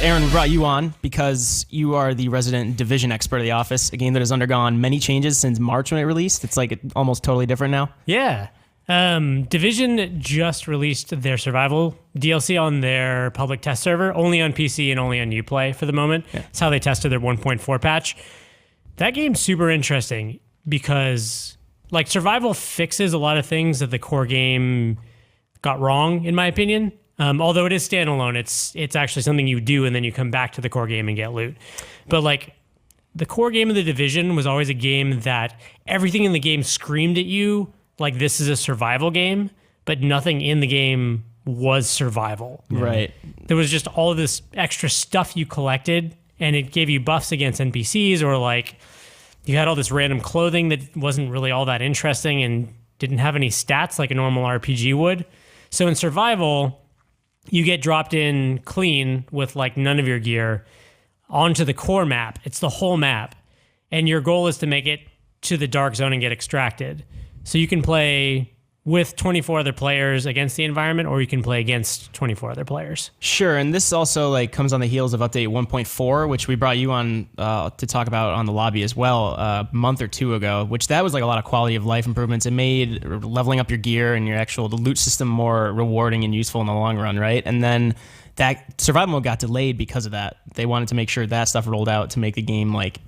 Aaron, we brought you on because you are the resident Division expert of the office, a game that has undergone many changes since March when it released. It's like almost totally different now. Yeah. Division just released their survival DLC on their public test server, only on PC and only on Uplay for the moment. Yeah. That's how they tested their 1.4 patch. That game's super interesting because like survival fixes a lot of things that the core game got wrong, in my opinion. Although it is standalone, it's actually something you do and then you come back to the core game and get loot. But like the core game of the Division was always a game that everything in the game screamed at you like this is a survival game, but nothing in the game was survival. Right. There was just all of this extra stuff you collected and it gave you buffs against NPCs, or like you had all this random clothing that wasn't really all that interesting and didn't have any stats like a normal RPG would. So in survival, you get dropped in clean with like none of your gear onto the core map. It's the whole map. And your goal is to make it to the dark zone and get extracted. So you can play with 24 other players against the environment, or you can play against 24 other players. Sure, and this also like comes on the heels of update 1.4, which we brought you on to talk about on the lobby as well a month or two ago, which that was like a lot of quality of life improvements. It made leveling up your gear and your actual the loot system more rewarding and useful in the long run, right? And then that survival mode got delayed because of that. They wanted to make sure that stuff rolled out to make the game like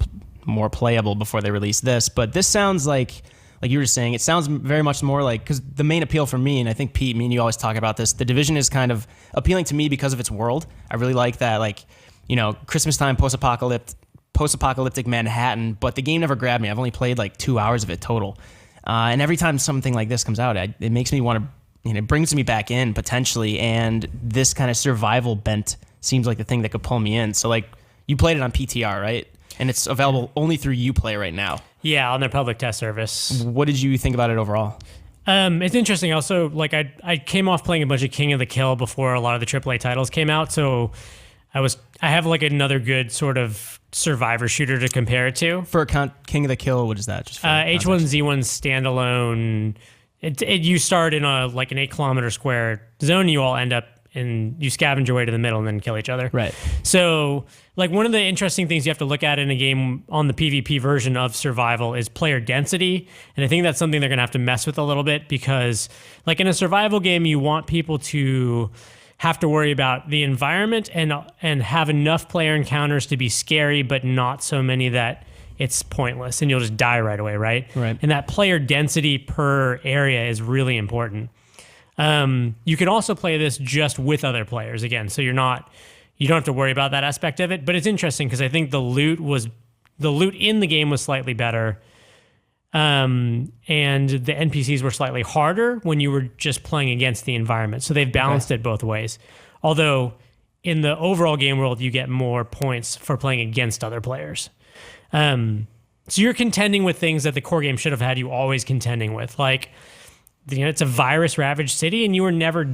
more playable before they released this. But this sounds like you were just saying, it sounds very much more like, because the main appeal for me, and I think Pete, me and you always talk about this, the Division is kind of appealing to me because of its world. I really like that, like, you know, Christmas time, post-apocalyptic Manhattan, but the game never grabbed me. I've only played like 2 hours of it total. And every time something like this comes out, it makes me want to, you know, it brings me back in potentially, and this kind of survival bent seems like the thing that could pull me in. So like, you played it on PTR, right? And it's available only through Uplay right now. Yeah, on their public test service. What did you think about it overall? It's interesting. Also, like I came off playing a bunch of King of the Kill before a lot of the AAA titles came out, so I have like another good sort of survivor shooter to compare it to. For King of the Kill, what is that? Just for H1Z1 standalone. You start in an 8 kilometer square zone. You all end up and you scavenge your way to the middle and then kill each other. Right. So, like, one of the interesting things you have to look at in a game on the PvP version of survival is player density. And I think that's something they're going to have to mess with a little bit because, like, in a survival game, you want people to have to worry about the environment and have enough player encounters to be scary, but not so many that it's pointless and you'll just die right away, right? Right. And that player density per area is really important. You can also play this just with other players again, so you don't have to worry about that aspect of it. But it's interesting because I think the loot in the game was slightly better, and the NPCs were slightly harder when you were just playing against the environment. So they've balanced it both ways. Although in the overall game world, you get more points for playing against other players. So you're contending with things that the core game should have had you always contending with, like, you know, it's a virus-ravaged city, and you were never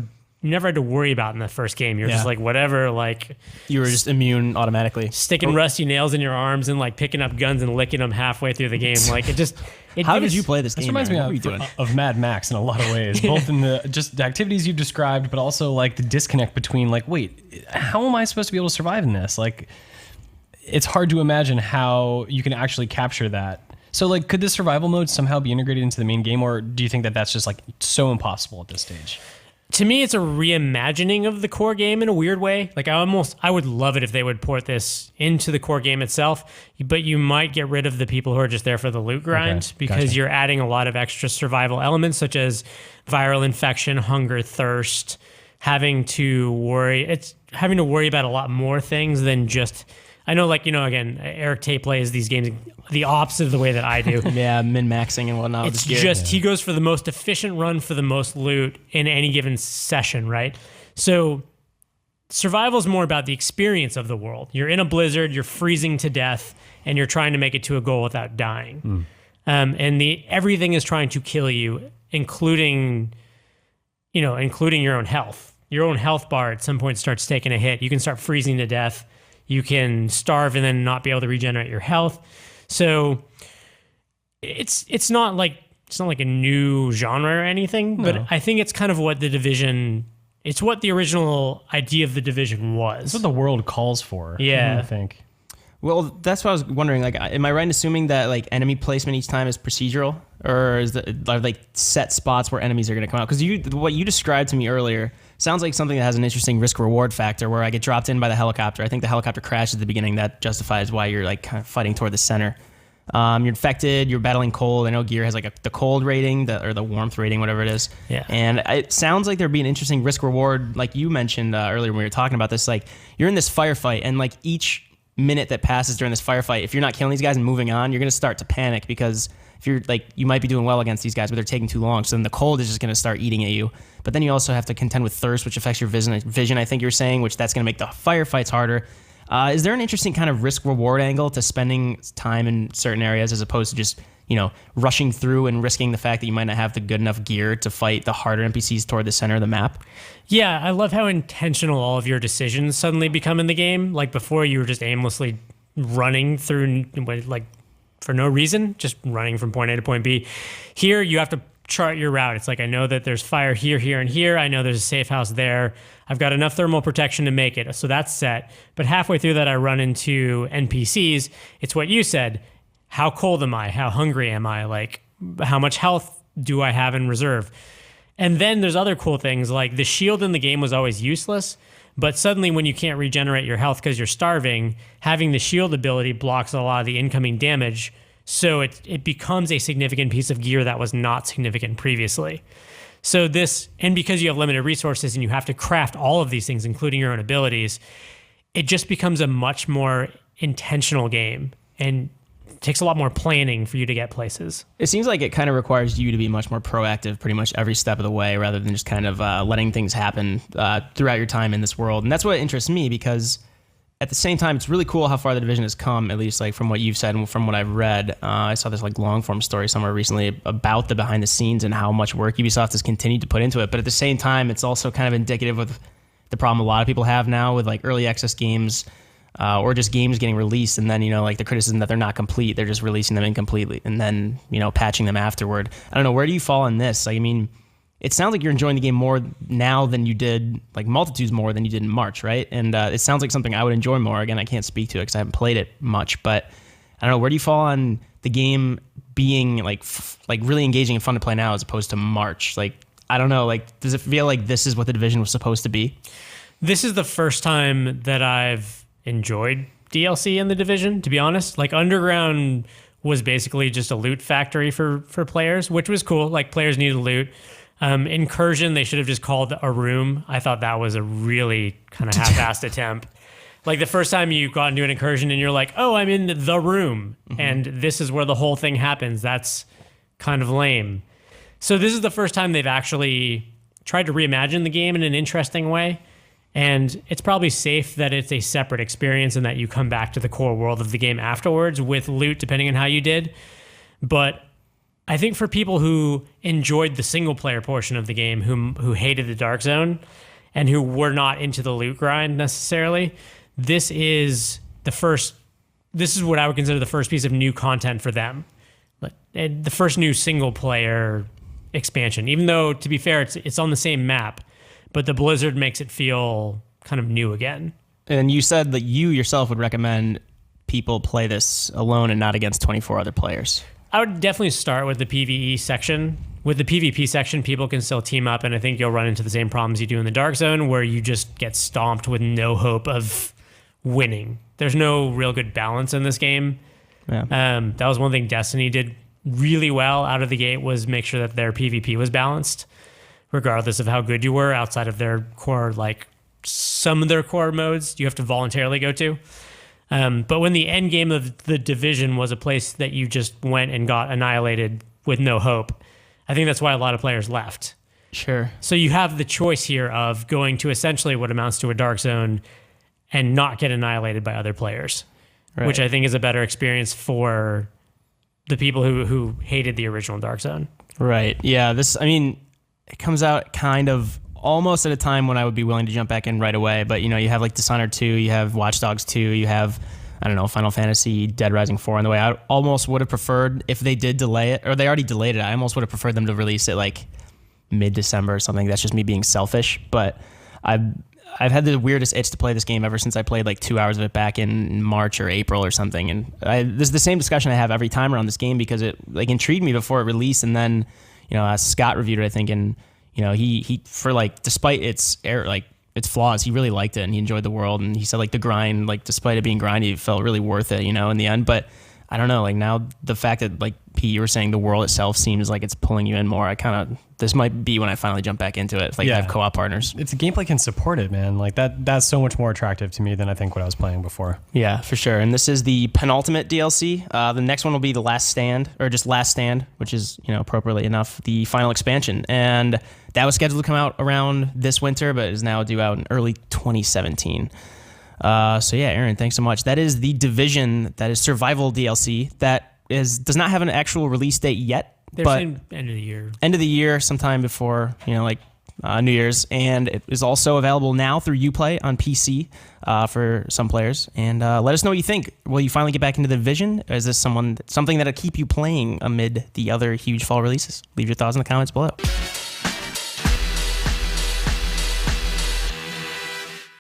had to worry about in the first game. You're just like, whatever, like... You were just immune automatically. Sticking rusty nails in your arms and, like, picking up guns and licking them halfway through the game. Like, it just... How did you play this game? This reminds me of Mad Max in a lot of ways, both in the activities you've described, but also, like, the disconnect between, like, wait, how am I supposed to be able to survive in this? Like, it's hard to imagine how you can actually capture that. So, like, could this survival mode somehow be integrated into the main game, or do you think that that's just, like, so impossible at this stage? To me, it's a reimagining of the core game in a weird way. Like, I would love it if they would port this into the core game itself, but you might get rid of the people who are just there for the loot grind because you're adding a lot of extra survival elements, such as viral infection, hunger, thirst, having to worry about a lot more things than just... I know, like, you know, again, Eric Tate plays these games the opposite of the way that I do. Yeah, min-maxing and whatnot. It's just, he goes for the most efficient run for the most loot in any given session, right? So survival is more about the experience of the world. You're in a blizzard, you're freezing to death, and you're trying to make it to a goal without dying. And everything is trying to kill you, including your own health. Your own health bar at some point starts taking a hit. You can start freezing to death. You can starve and then not be able to regenerate your health. So it's not like a new genre or anything, but I think it's kind of what the Division It's what the original idea of the Division was. That's what the world calls for. Yeah. I think. Well, that's what I was wondering. Like, am I right in assuming that like enemy placement each time is procedural, or are like set spots where enemies are going to come out? Because what you described to me earlier sounds like something that has an interesting risk reward factor, where I get dropped in by the helicopter. I think the helicopter crashes at the beginning. That justifies why you're like kind of fighting toward the center. You're infected. You're battling cold. I know Gear has like the cold rating, or the warmth rating, whatever it is. Yeah. And it sounds like there'd be an interesting risk reward, like you mentioned earlier when we were talking about this. Like, you're in this firefight, and like each minute that passes during this firefight, if you're not killing these guys and moving on, you're going to start to panic, because if you're like, you might be doing well against these guys, but they're taking too long. So then the cold is just going to start eating at you. But then you also have to contend with thirst, which affects your vision, I think you're saying, which that's going to make the firefights harder. Is there an interesting kind of risk reward angle to spending time in certain areas as opposed to just, rushing through and risking the fact that you might not have the good enough gear to fight the harder NPCs toward the center of the map? Yeah, I love how intentional all of your decisions suddenly become in the game. Like before, you were just aimlessly running through, like for no reason, just running from point A to point B. Here, you have to chart your route. It's like, I know that there's fire here, here, and here. I know there's a safe house there. I've got enough thermal protection to make it. So that's set. But halfway through that, I run into NPCs. It's what you said. How cold am I? How hungry am I? Like, how much health do I have in reserve? And then there's other cool things, like the shield in the game was always useless, but suddenly when you can't regenerate your health because you're starving, having the shield ability blocks a lot of the incoming damage. So it becomes a significant piece of gear that was not significant previously. So and because you have limited resources and you have to craft all of these things, including your own abilities, it just becomes a much more intentional game. And it takes a lot more planning for you to get places. It seems like it kind of requires you to be much more proactive pretty much every step of the way, rather than just kind of letting things happen throughout your time in this world. And that's what interests me, because at the same time, it's really cool how far the Division has come, at least like from what you've said and from what I've read. I saw this like long form story somewhere recently about the behind the scenes and how much work Ubisoft has continued to put into it. But at the same time, it's also kind of indicative of the problem a lot of people have now with like early access games, or just games getting released, and then, like the criticism that they're not complete, they're just releasing them incompletely and then, patching them afterward. I don't know, where do you fall on this? Like, I mean, it sounds like you're enjoying the game more now than you did, like multitudes more than you did in March, right? And it sounds like something I would enjoy more. Again, I can't speak to it because I haven't played it much, but I don't know, where do you fall on the game being like really engaging and fun to play now as opposed to March? Like, I don't know, like, does it feel like this is what the Division was supposed to be? This is the first time that I've enjoyed DLC in the Division, to be honest. Like, Underground was basically just a loot factory for players, which was cool. Like, players needed loot. Incursion, they should have just called a room. I thought that was a really kind of half-assed attempt. Like, the first time you got into an incursion and you're like, oh, I'm in the room, and this is where the whole thing happens. That's kind of lame. So this is the first time they've actually tried to reimagine the game in an interesting way. And it's probably safe that it's a separate experience and that you come back to the core world of the game afterwards with loot, depending on how you did. But I think for people who enjoyed the single player portion of the game, who hated the Dark Zone and who were not into the loot grind necessarily, this is what I would consider the first piece of new content for them. The first new single player expansion, even though, to be fair, it's on the same map, but the Blizzard makes it feel kind of new again. And you said that you yourself would recommend people play this alone and not against 24 other players. I would definitely start with the PvE section. With the PvP section, people can still team up, and I think you'll run into the same problems you do in the Dark Zone, where you just get stomped with no hope of winning. There's no real good balance in this game. Yeah. That was one thing Destiny did really well out of the gate, was make sure that their PvP was balanced, regardless of how good you were outside of their core, like some of their core modes you have to voluntarily go to. But when the end game of the Division was a place that you just went and got annihilated with no hope, I think that's why a lot of players left. Sure. So you have the choice here of going to essentially what amounts to a Dark Zone and not get annihilated by other players, right, which I think is a better experience for the people who hated the original Dark Zone. Right. Yeah. It comes out kind of almost at a time when I would be willing to jump back in right away. But, you have like Dishonored 2, you have Watch Dogs 2, you have, I don't know, Final Fantasy, Dead Rising 4 on the way. I almost would have preferred, if they did delay it, or they already delayed it, I almost would have preferred them to release it like mid-December or something. That's just me being selfish. But I've had the weirdest itch to play this game ever since I played like 2 hours of it back in March or April or something. And this is the same discussion I have every time around this game because it like intrigued me before it released. And then, Scott reviewed it, I think, and he for like despite its flaws, he really liked it and he enjoyed the world. And he said like the grind, like despite it being grindy, it felt really worth it, in the end. But I don't know, like now the fact that like Pete, you were saying the world itself seems like it's pulling you in more. This might be when I finally jump back into it. Like I have co-op partners. If the gameplay can support it, man, like that's so much more attractive to me than I think what I was playing before. Yeah, for sure. And this is the penultimate DLC. The next one will be the Last Stand, or just Last Stand, which is, appropriately enough, the final expansion. And that was scheduled to come out around this winter, but is now due out in early 2017. So yeah, Aaron, thanks so much. That is the Division, that is survival DLC that does not have an actual release date yet. They're but saying end of the year. End of the year, sometime before, New Year's. And it is also available now through Uplay on PC for some players. And let us know what you think. Will you finally get back into the Division? Or is this something that'll keep you playing amid the other huge fall releases? Leave your thoughts in the comments below.